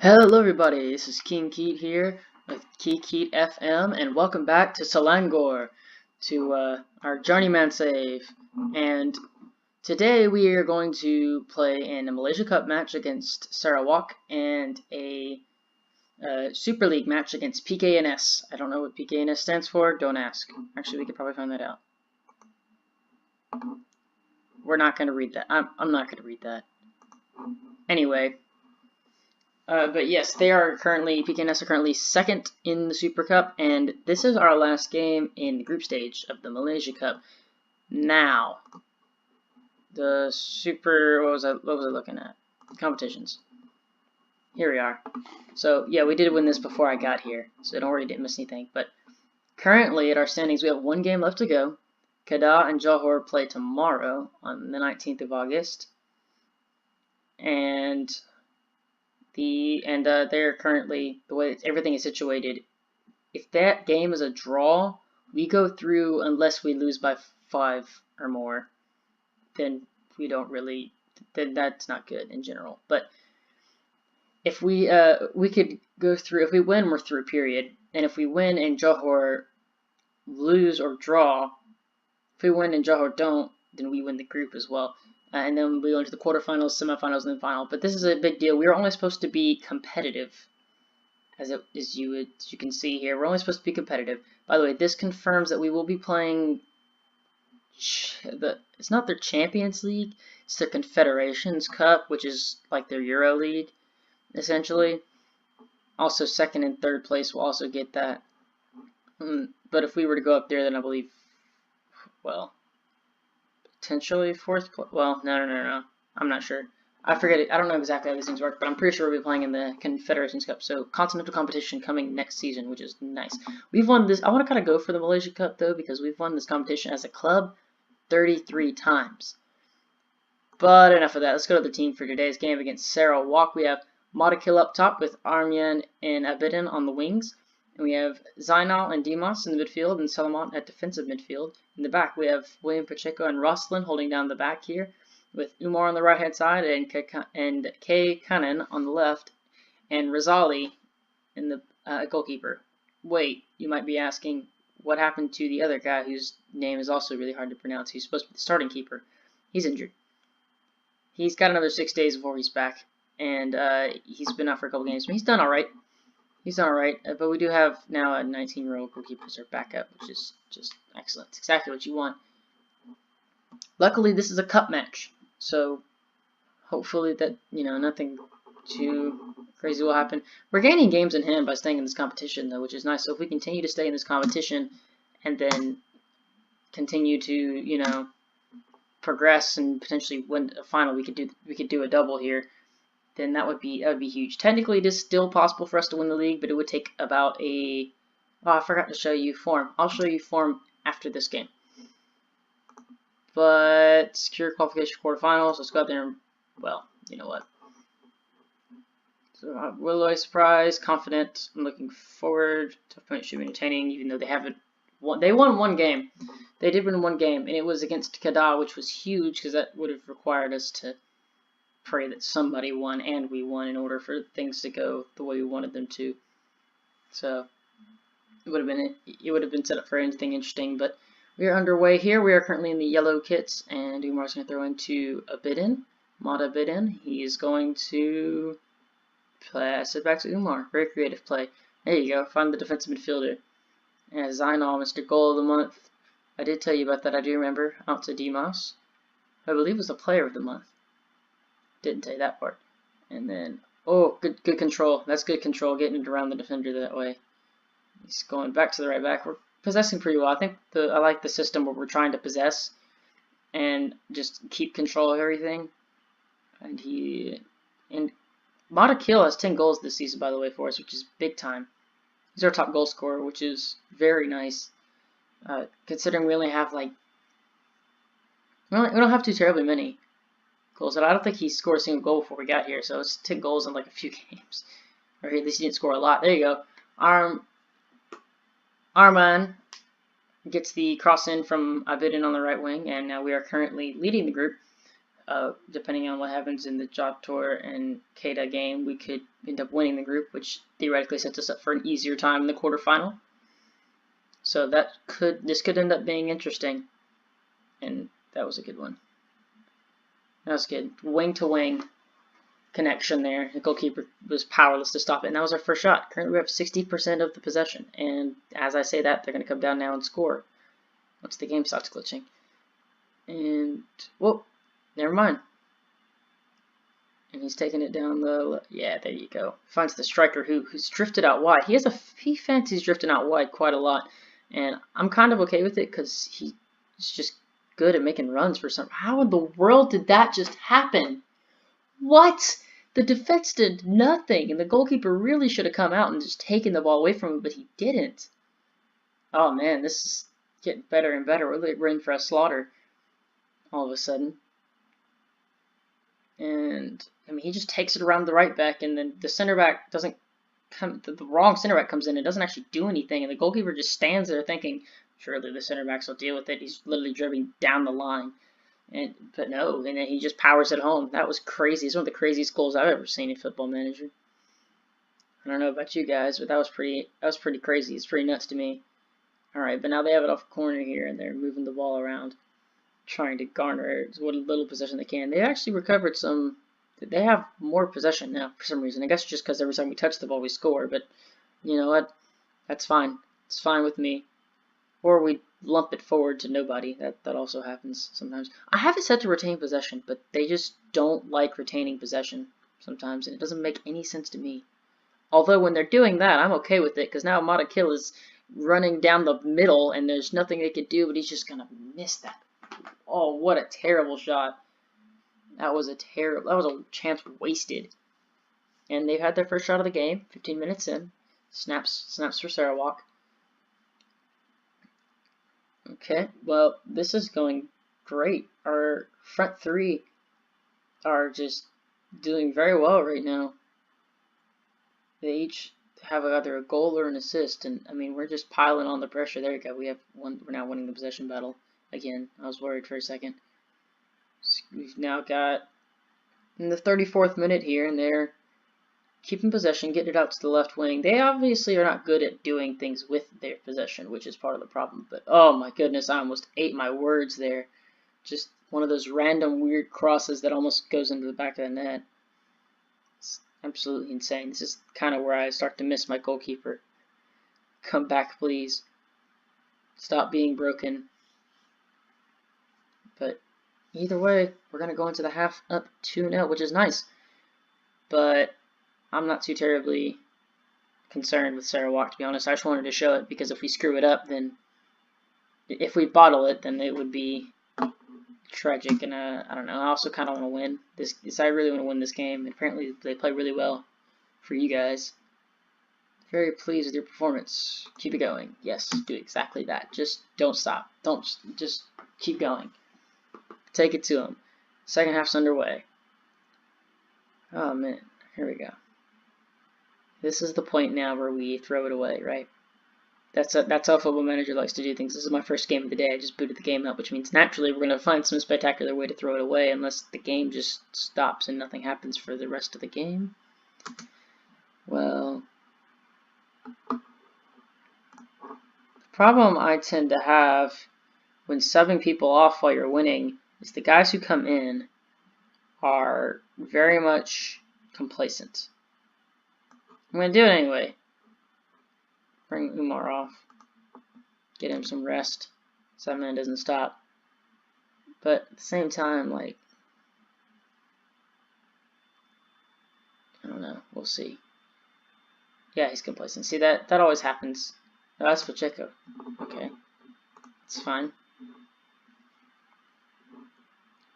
Hello everybody, this is King Keat here with Keat FM, and welcome back to Selangor, to our Journeyman save. And today we are going to play in a Malaysia Cup match against Sarawak and a Super League match against PKNS. I don't know what PKNS stands for, don't ask. Actually, we could probably find that out. We're not going to read that. I'm not going to read that. Anyway. But yes, PKNS are currently second in the Super Cup, and this is our last game in the group stage of the Malaysia Cup. Now, the what was I looking at? Competitions. Here we are. So, yeah, we did win this before I got here, so don't worry, didn't miss anything. But currently, at our standings, we have one game left to go. Kedah and Johor play tomorrow on the 19th of August. And they're currently, the way everything is situated, if that game is a draw, we go through unless we lose by 5 or more. Then then that's not good in general. But if we could go through, if we win, we're through, period. And if we win and Johor lose or draw, if we win and Johor don't, then we win the group as well. And then we go into the quarterfinals, semifinals, and then final. But this is a big deal. We are only supposed to be competitive, as you can see here. We're only supposed to be competitive. By the way, this confirms that we will be playing it's not their Champions League, it's their Confederations Cup, which is like their Euro League, essentially. Also, second and third place will also get that. But if we were to go up there, then I believe, well, potentially fourth place. Well, no. I'm not sure. I forget it. I don't know exactly how these things work, but I'm pretty sure we'll be playing in the Confederations Cup. So, continental competition coming next season, which is nice. We've won this. I want to kind of go for the Malaysia Cup, though, because we've won this competition as a club 33 times. But enough of that. Let's go to the team for today's game against Sarawak. We have Modakil up top with Armian and Abidin on the wings. And we have Zainal and Dimas in the midfield and Salaman at defensive midfield. In the back, we have William Pacheco and Roslin holding down the back here, with Umar on the right-hand side and Kay Kanan on the left, and Razali in the goalkeeper. Wait, you might be asking, what happened to the other guy whose name is also really hard to pronounce? He's supposed to be the starting keeper. He's injured. He's got another 6 days before he's back, and he's been out for a couple games, but he's done all right. But we do have now a 19-year-old goalkeeper as our backup, which is just excellent. It's exactly what you want. Luckily, this is a cup match, so hopefully that, nothing too crazy will happen. We're gaining games in hand by staying in this competition, though, which is nice. So if we continue to stay in this competition and then continue to, progress and potentially win a final, we could do a double here. Then that would be huge. Technically, it is still possible for us to win the league, but it would take about I forgot to show you form. I'll show you form after this game. But secure qualification for quarterfinals. Let's go out there and, well, you know what? So, Willow, surprise, confident. I'm looking forward. Tough point should be entertaining, even though they haven't won. They won one game. They did win one game, and it was against Kedah, which was huge because that would have required us to pray that somebody won and we won in order for things to go the way we wanted them to. So it would have been set up for anything interesting, but we are underway here. We are currently in the yellow kits, and Umar's going to throw into Abidin, Mada Abidin. He's going to pass it back to Umar. Very creative play. There you go. Find the defensive midfielder. And Zainal, Mr. Goal of the Month. I did tell you about that. I do remember. Out to Dimas, who I believe was the player of the month. Didn't tell you that part. And then, oh, good control. That's good control, getting it around the defender that way. He's going back to the right back. We're possessing pretty well. I think I like the system where we're trying to possess and just keep control of everything. And Modakil has 10 goals this season, by the way, for us, which is big time. He's our top goal scorer, which is very nice. Considering we only have we don't have too terribly many goals. I don't think he scored a single goal before we got here, so it's 10 goals in like a few games. Or at least he didn't score a lot. There you go. Arman gets the cross in from Abidin on the right wing, and now we are currently leading the group depending on what happens in the Jotor and Keita game, we could end up winning the group, which theoretically sets us up for an easier time in the quarterfinal. So this could end up being interesting, and that was a good one. That was good. Wing to wing connection there. The goalkeeper was powerless to stop it, and that was our first shot. Currently, we have 60% of the possession, and as I say that, they're going to come down now and score once the game stops glitching. And whoa, never mind. And he's taking it down the yeah, there you go. Finds the striker who's drifted out wide. He fancies drifting out wide quite a lot, and I'm kind of okay with it because he's just good at making runs for some. How in the world did that just happen? What? The defense did nothing, and the goalkeeper really should have come out and just taken the ball away from him, but he didn't. Oh man, this is getting better and better. We're in for a slaughter all of a sudden. And I mean, he just takes it around the right back, and then the center back doesn't come. The wrong center back comes in and doesn't actually do anything, and the goalkeeper just stands there thinking, surely the center backs will deal with it. He's literally dribbling down the line, but no, and then he just powers it home. That was crazy. It's one of the craziest goals I've ever seen in Football Manager. I don't know about you guys, but that was pretty crazy. It's pretty nuts to me. All right, but now they have it off the corner here, and they're moving the ball around, trying to garner what little possession they can. They actually recovered some. They have more possession now for some reason. I guess just because every time we touch the ball we score, but you know what? That's fine. It's fine with me. Or we lump it forward to nobody. That also happens sometimes. I have it set to retain possession, but they just don't like retaining possession sometimes, and it doesn't make any sense to me. Although when they're doing that, I'm okay with it, because now Matakil is running down the middle, and there's nothing they could do, but he's just going to miss that. Oh, what a terrible shot. That was a chance wasted. And they've had their first shot of the game, 15 minutes in. Snaps for Sarawak. Okay, well, this is going great. Our front three are just doing very well right now. They each have either a goal or an assist, and I mean, we're just piling on the pressure. There you go. We're now winning the possession battle again. I was worried for a second. So we've now got in the 34th minute here, and they're keeping possession, getting it out to the left wing. They obviously are not good at doing things with their possession, which is part of the problem. But oh my goodness, I almost ate my words there. Just one of those random weird crosses that almost goes into the back of the net. It's absolutely insane. This is kind of where I start to miss my goalkeeper. Come back, please. Stop being broken. But either way, we're going to go into the half up 2-0, which is nice. But I'm not too terribly concerned with Sarawak, to be honest. I just wanted to show it, because if we screw it up, then if we bottle it, then it would be tragic. And I don't know. I also kind of want to win this. I really want to win this game. Apparently, they play really well for you guys. Very pleased with your performance. Keep it going. Yes, do exactly that. Just don't stop. Just keep going. Take it to them. Second half's underway. Oh man, here we go. This is the point now where we throw it away, right? That's how Football Manager likes to do things. This is my first game of the day. I just booted the game up, which means naturally we're going to find some spectacular way to throw it away, unless the game just stops and nothing happens for the rest of the game. Well, the problem I tend to have when subbing people off while you're winning is the guys who come in are very much complacent. I'm going to do it anyway. Bring Umar off. Get him some rest so that man doesn't stop. But at the same time, like, I don't know. We'll see. Yeah, he's complacent. See, that always happens. Oh, that's Pacheco. Okay. It's fine.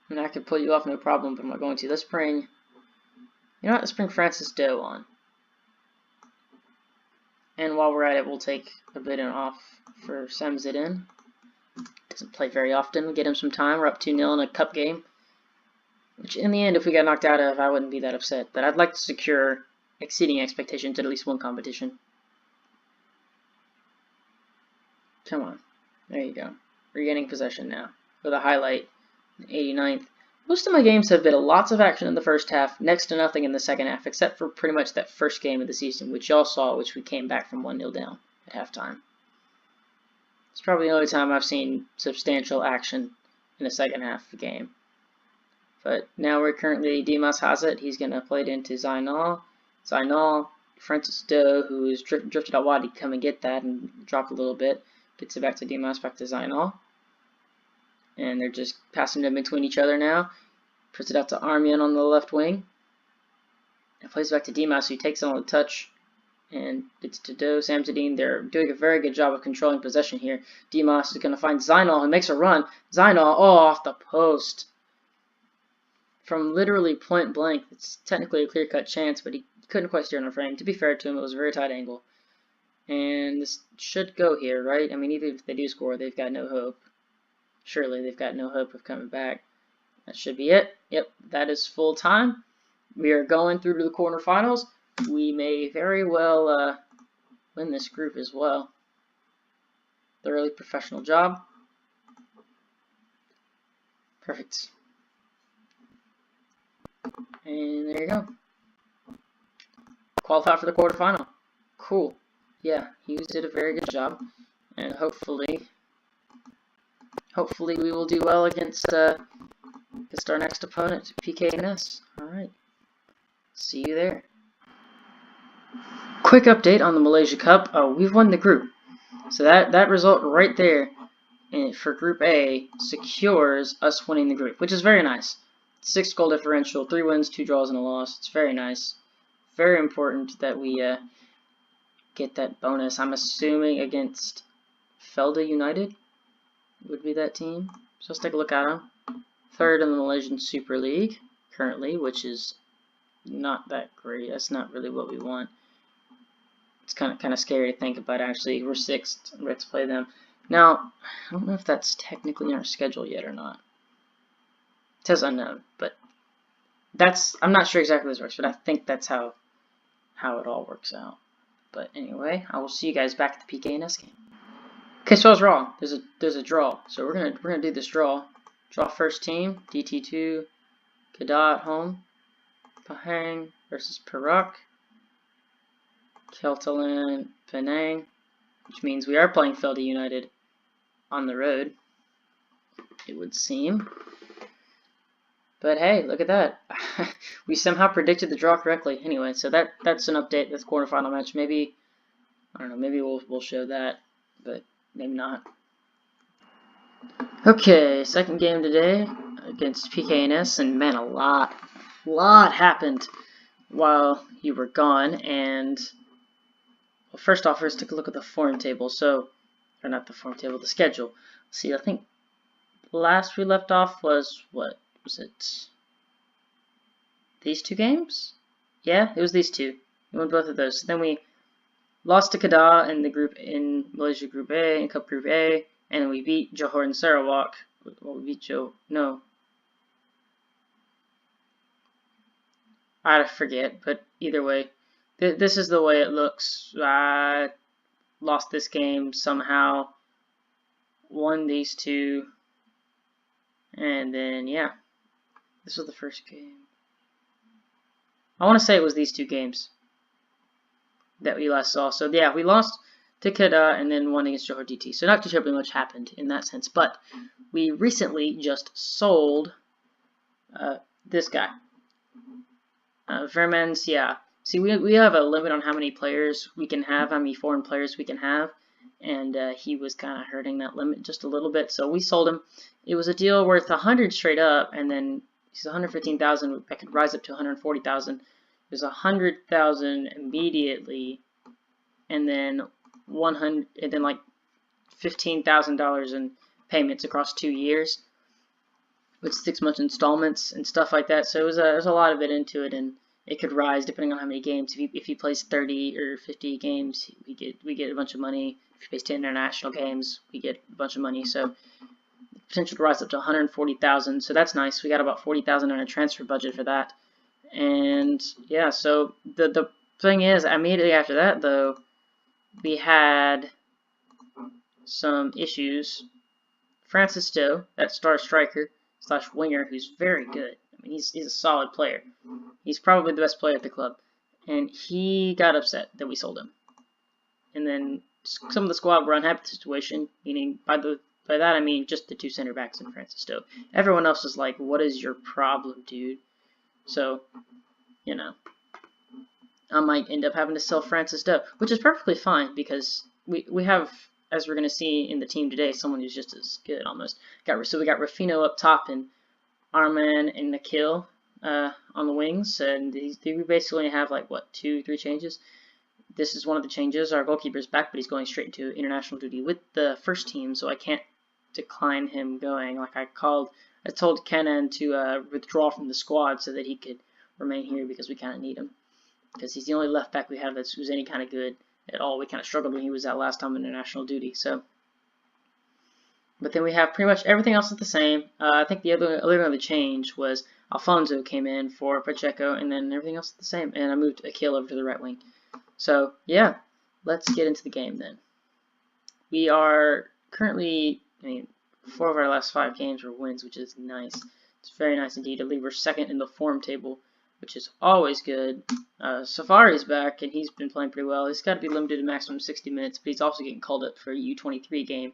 And I could pull you off no problem, but I'm not going to. Let's bring... You know what? Let's bring Francis Doe on. And while we're at it, we'll take a bit off for Samzidin. Doesn't play very often. We'll get him some time. We're up 2-0 in a cup game. Which, in the end, if we got knocked out of, I wouldn't be that upset. But I'd like to secure exceeding expectations at least one competition. Come on. There you go. We're getting possession now. With a highlight. 89th. Most of my games have been lots of action in the first half, next to nothing in the second half, except for pretty much that first game of the season, which y'all saw, which we came back from 1-0 down at halftime. It's probably the only time I've seen substantial action in a second half of a game. But now we're currently, Dimas has it. He's going to play it into Zainal. Zainal, Francis Doe, who is drifted out wide, to come and get that and drop a little bit. Gets it back to Dimas, back to Zainal. And they're just passing them between each other now. Puts it out to Armian on the left wing. And plays back to Dimas, who takes it on the touch. And it's to Doe, Samsudeen. They're doing a very good job of controlling possession here. Dimas is going to find Zainal, who makes a run. Zainal, oh, off the post. From literally point blank. It's technically a clear-cut chance, but he couldn't quite steer on the frame. To be fair to him, it was a very tight angle. And this should go here, right? I mean, even if they do score, they've got no hope. Surely they've got no hope of coming back. That should be it. Yep, that is full time. We are going through to the quarterfinals. We may very well win this group as well. Thoroughly professional job. Perfect. And there you go. Qualified for the quarterfinal. Cool. Yeah, he did a very good job. And hopefully we will do well against our next opponent, PKNS. Alright. See you there. Quick update on the Malaysia Cup. Oh, we've won the group. So that result right there for Group A secures us winning the group, which is very nice. 6 goal differential, 3 wins, 2 draws, and a loss. It's very nice. Very important that we get that bonus. I'm assuming against Felda United would be that team. So let's take a look at them. 3rd in the Malaysian Super League currently, which is not that great. That's not really what we want. It's kind of scary to think about, actually. We're 6th. We have to play them. Now, I don't know if that's technically in our schedule yet or not. It says unknown, but I'm not sure exactly how this works, but I think that's how it all works out. But anyway, I will see you guys back at the PKNS game. Okay, so I was wrong. There's a draw. So we're gonna do this draw. Draw first team, DT2, Kedah at home, Pahang versus Perak, Keltalan, Penang, which means we are playing Felda United on the road, it would seem. But hey, look at that. We somehow predicted the draw correctly. Anyway, so that's an update. That's quarterfinal match. Maybe, I don't know, maybe we'll show that, but maybe not. Okay, second game today against PKNS, and man, a lot happened while you were gone. And well, first off, let's take a look at the form table. So, or not the form table, the schedule. See, I think last we left off was what was it? These 2 games? Yeah, it was these 2. We won both of those. So then we lost to Kedah in Malaysia Group A and Cup Group A, and we beat Johor and Sarawak. Well, we beat I forget, but either way, this is the way it looks. I lost this game somehow, won these 2, and then yeah, this was the first game. I want to say it was these 2 games that we last saw. So yeah, we lost to Kedah and then won against Johor DT. So not too terribly much happened in that sense, but we recently just sold this guy. Vermans, yeah. See, we have a limit on how many players we can have, how many foreign players we can have, and he was kind of hurting that limit just a little bit, so we sold him. It was a deal worth 100 straight up, and then he's 115,000. I could rise up to 140,000. It was 100,000 immediately, and then 100, and then like $15,000 in payments across 2 years, with 6 month installments and stuff like that. So it was a lot of it into it, and it could rise depending on how many games. If he plays 30 or 50 games, we get a bunch of money. If he plays 10 international games, we get a bunch of money. So potential to rise up to 140,000. So that's nice. We got about 40,000 in our transfer budget for that. And yeah, so the thing is, immediately after that though, we had some issues. Francis Doe, that star striker, slash winger who's very good. I mean, he's a solid player. He's probably the best player at the club. And he got upset that we sold him. And then some of the squad were unhappy with the situation, meaning by that I mean just the two center backs and Francis Stowe. Everyone else was like, what is your problem, dude? So, you know, I might end up having to sell Francis Stowe, which is perfectly fine because we have, as we're going to see in the team today, someone who's just as good almost. So we got Rafino up top and Arman and Nikhil on the wings, and we basically have like what 2-3 changes. This is one of the changes. Our goalkeeper's back, but he's going straight into international duty with the first team, so I can't decline him going. Like I told Kenan to withdraw from the squad so that he could remain here because we kind of need him. Because he's the only left back we have who's any kind of good at all. We kind of struggled when he was out last time in international duty. So, but then we have pretty much everything else is the same. I think the other change was Alfonso came in for Pacheco, and then everything else is the same. And I moved Akil over to the right wing. So, yeah, let's get into the game then. We are currently, 4 of our last 5 games were wins, which is nice. It's very nice indeed. I believe we're second in the form table, which is always good. Safari's back, and he's been playing pretty well. He's got to be limited to maximum 60 minutes, but he's also getting called up for a U23 game,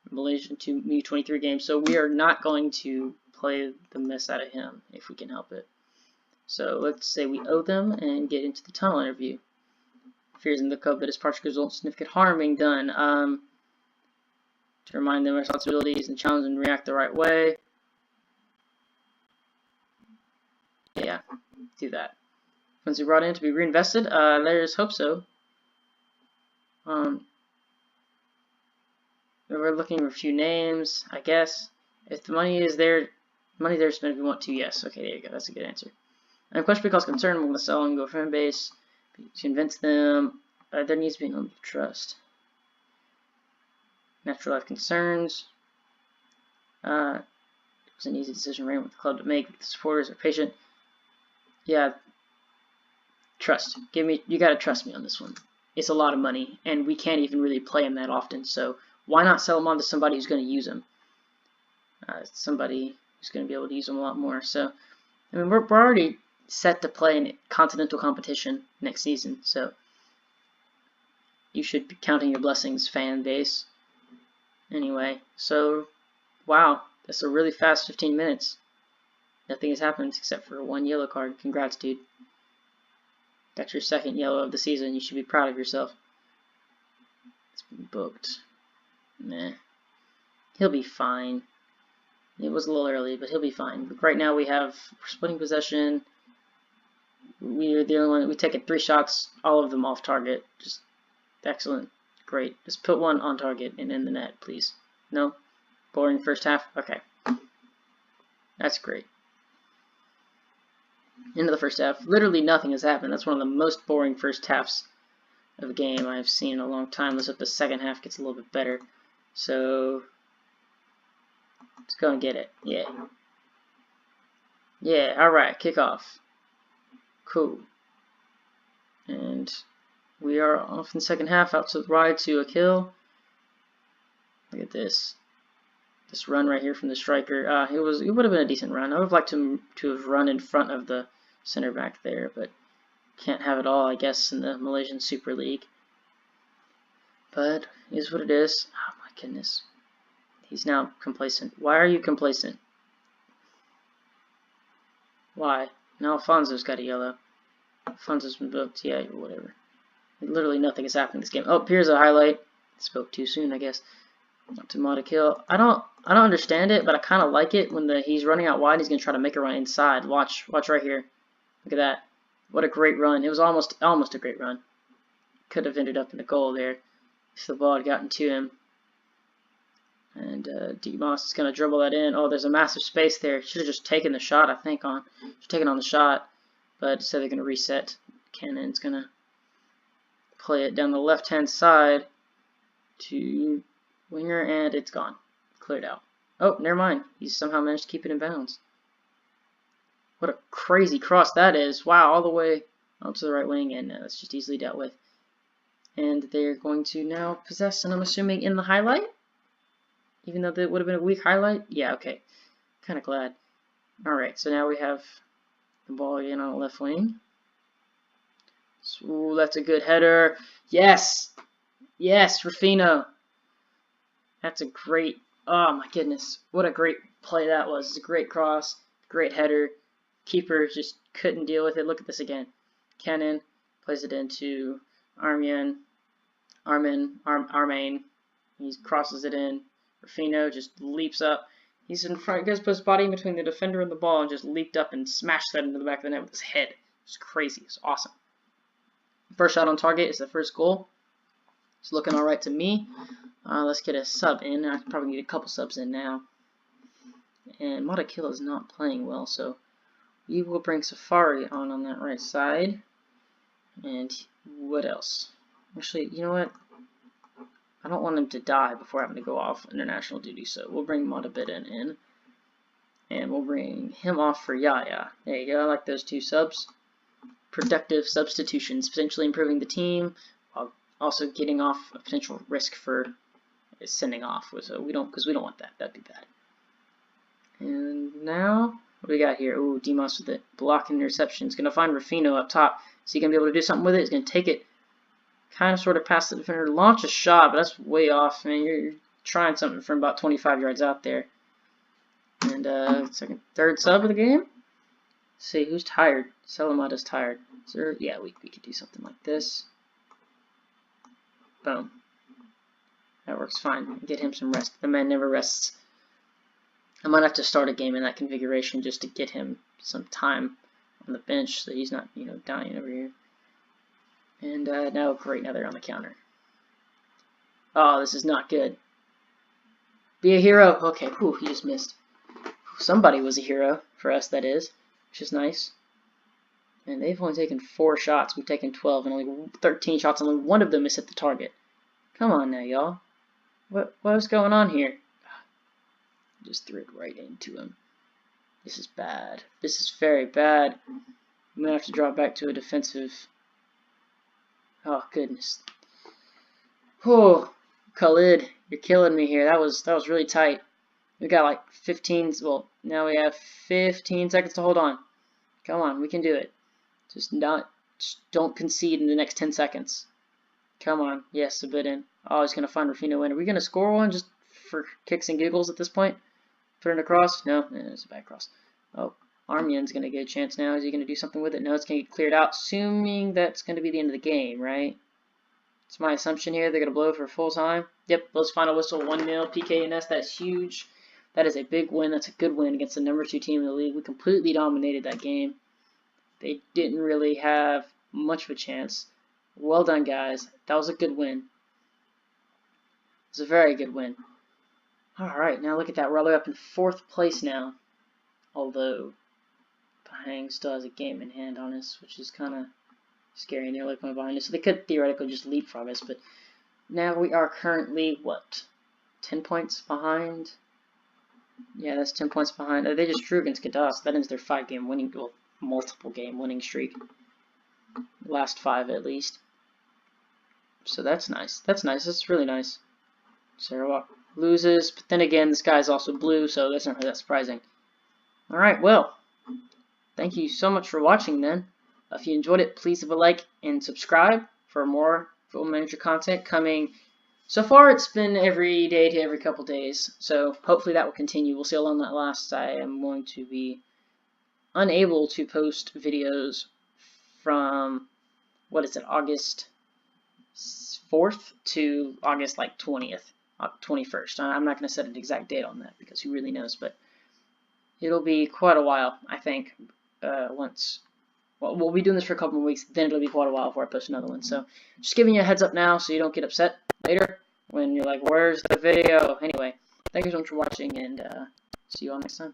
Malaysian U23 game, so we are not going to play the mess out of him if we can help it. So let's say we owe them and get into the tunnel interview. Fears in the code that is partial result significant harm being done. To remind them of responsibilities and challenge and react the right way. Yeah, do that. Funds we brought in to be reinvested. There's hope so. We're looking for a few names, I guess. If the money is there, money there to spend if we want to. Yes. Okay, there you go. That's a good answer. And question because concern, we're going to sell and go fan base. Convince them. There needs to be an element of trust. Natural life concerns. It was an easy decision with the club to make. The supporters are patient. Yeah. Trust. You gotta trust me on this one. It's a lot of money, and we can't even really play him that often. So why not sell him on to somebody who's going to use him? Somebody who's going to be able to use him a lot more. So I mean, we're already set to play in continental competition next season. So you should be counting your blessings, fan base. Anyway, so wow, that's a really fast 15 minutes. Nothing has happened except for 1 yellow card. Congrats, dude. That's your 2nd yellow of the season. You should be proud of yourself. It's been booked. Nah. He'll be fine. It was a little early, but he'll be fine. But right now we're splitting possession. We're the only one. We taken 3 shots, all of them off target. Just excellent. Great. Just put one on target and in the net, please. No? Boring first half? Okay. That's great. Into the first half. Literally nothing has happened. That's one of the most boring first halves of a game I've seen in a long time. Let's hope the second half gets a little bit better. So, let's go and get it. Yeah. Yeah, alright. Kickoff. Cool. And we are off in the second half. Out to the right to a kill. Look at this. This run right here from the striker. It would have been a decent run. I would have liked to have run in front of the center back there, but can't have it all, I guess, in the Malaysian Super League. But it is what it is. Oh my goodness. He's now complacent. Why are you complacent? Why? Now Alfonso's got a yellow. Alfonso's been booked. Yeah, whatever. Literally nothing has happened in this game. Oh, here's a highlight. Spoke too soon, I guess. To kill. I don't understand it, but I kind of like it when he's running out wide. He's gonna try to make a run inside. Watch right here. Look at that. What a great run. It was almost a great run. Could have ended up in the goal there if the ball had gotten to him. And Moss is gonna dribble that in. Oh, there's a massive space there. Should have just taken the shot. I think taken on the shot, but instead they're gonna reset. Cannon's gonna play it down the left-hand side to winger, and it's gone. Cleared out. Oh, never mind. He's somehow managed to keep it in bounds. What a crazy cross that is. Wow, all the way out to the right wing, and that's just easily dealt with. And they're going to now possess, and I'm assuming in the highlight? Even though that would have been a weak highlight? Yeah, okay. Kind of glad. Alright, so now we have the ball again on the left wing. Ooh, that's a good header. Yes! Yes, Rufino. That's a great, oh my goodness. What a great play that was. It's a great cross, great header. Keeper just couldn't deal with it. Look at this again. Cannon plays it into Armain. He crosses it in. Rufino just leaps up. He's in front. He goes put his body in between the defender and the ball and just leaped up and smashed that into the back of the net with his head. It's crazy. It's awesome. First shot on target is the first goal. It's looking alright to me. Let's get a sub in. I probably need a couple subs in now. And Matakila is not playing well, so we will bring Safari on that right side. And what else? Actually, you know what? I don't want him to die before having to go off international duty, so we'll bring Matabita in. And we'll bring him off for Yaya. There you go. I like those two subs. Productive substitutions, potentially improving the team, while also getting off a potential risk for sending off. So we don't want that. That'd be bad. And now, what do we got here? Ooh, Demos with it. Blocking interception. He's going to find Rufino up top. Is he going to be able to do something with it? He's going to take it kind of sort of past the defender. Launch a shot, but that's way off. Man, you're trying something from about 25 yards out there. And third sub of the game. Let's see, who's tired? Salamata's tired. So, yeah, we could do something like this. Boom. That works fine. Get him some rest. The man never rests. I might have to start a game in that configuration just to get him some time on the bench so he's not, dying over here. And now, great, now they're on the counter. Oh, this is not good. Be a hero. Okay, whew, he just missed. Somebody was a hero, for us that is, which is nice. And they've only taken 4 shots. We've taken 12 and only 13 shots. Only one of them has hit the target. Come on now, y'all. What's going on here? Just threw it right into him. This is bad. This is very bad. I'm going to have to drop back to a defensive. Oh, goodness. Oh, Khalid, you're killing me here. That was really tight. We got like 15, well, now we have 15 seconds to hold on. Come on, we can do it. Just don't concede in the next 10 seconds. Come on. Yes, a bit in. Oh, he's going to find Rufino in. Are we going to score one just for kicks and giggles at this point? Put it across? No, it's a bad cross. Oh, Armian's going to get a chance now. Is he going to do something with it? No, it's going to get cleared out, assuming that's going to be the end of the game, right? It's my assumption here. They're going to blow for full time. Yep, blows final whistle, 1-0. PKNS, that's huge. That is a big win. That's a good win against the number 2 team in the league. We completely dominated that game. They didn't really have much of a chance. Well done, guys. That was a good win. It's a very good win. Alright, now look at that. We're all the way up in 4th place now. Although, Pahang still has a game in hand on us, which is kind of scary. And they're like behind us. So they could theoretically just leapfrog us. But now we are currently, what, 10 points behind? Yeah, that's 10 points behind. They just drew against Gadas. That ends their 5-game winning, well, multiple game winning streak. Last 5 at least. So that's nice. That's nice. That's really nice. Sarawak loses, but then again, this guy's also blue, so that's not really that surprising. Alright, well, thank you so much for watching then. If you enjoyed it, please leave a like and subscribe for more Football Manager content coming. So far, it's been every day to every couple days, so hopefully that will continue. We'll see how long that lasts. I am going to be unable to post videos from, what is it, August 4th to August like 20th, 21st. I'm not going to set an exact date on that because who really knows, but it'll be quite a while, I think, well, we'll be doing this for a couple more weeks, then it'll be quite a while before I post another one. So just giving you a heads up now so you don't get upset later when you're like, where's the video? Anyway, thank you so much for watching, and see you all next time.